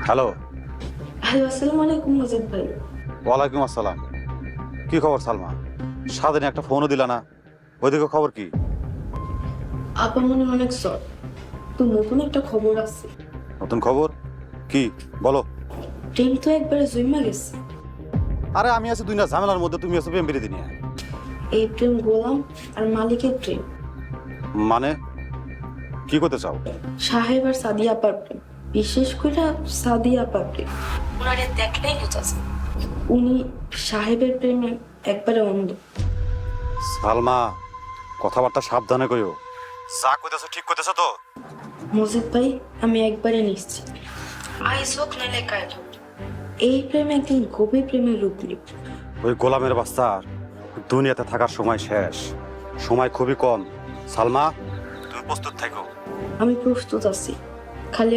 Hello. Hello, আসসালামু আলাইকুম মজিদ ভাই। ওয়ালাইকুম আসসালাম। কি খবর সালমা? সারাদিনে একটা ফোনও দিলা না। ওইদিকে খবর কি? আপা মনে অনেক জ্বর, তো নতুন একটা খবর আছে। নতুন খবর কি বলো? প্রেম তো একবারে জমা গেছে। আরে আমি আছি দুনিয়া ঝামেলার মধ্যে, তুমি আছো প্রেম বিরতি নিয়ে। এই প্রেম গোলাম আর মালিকের প্রেম। মানে কি করতে চাও? সাহেব আর সাদিয়া আপার প্রেম, বিশেষ করে সাদিয়া আপার প্রেম। ওনারে দেখলেই বোঝাছে উনি সাহেবের প্রেমে একবারে অন্ধ। সালমা, কথাবার্তা সাবধানে কইও। যা কইতেছো ঠিক কইতেছো তো? মজিদ ভাই, আমি একবারে নিশ্চিত, আইজ হোক নাহলে কাল হোক, এই প্রেম একদিন গভীর প্রেমের রূপ নিব। ওই গোলামের বাচ্চার দুনিয়াতে থাকার সময় শেষ, সময় খুবই কম। সালমা, তুমি প্রস্তুত থাকো। আমি প্রস্তুত আছি, খালি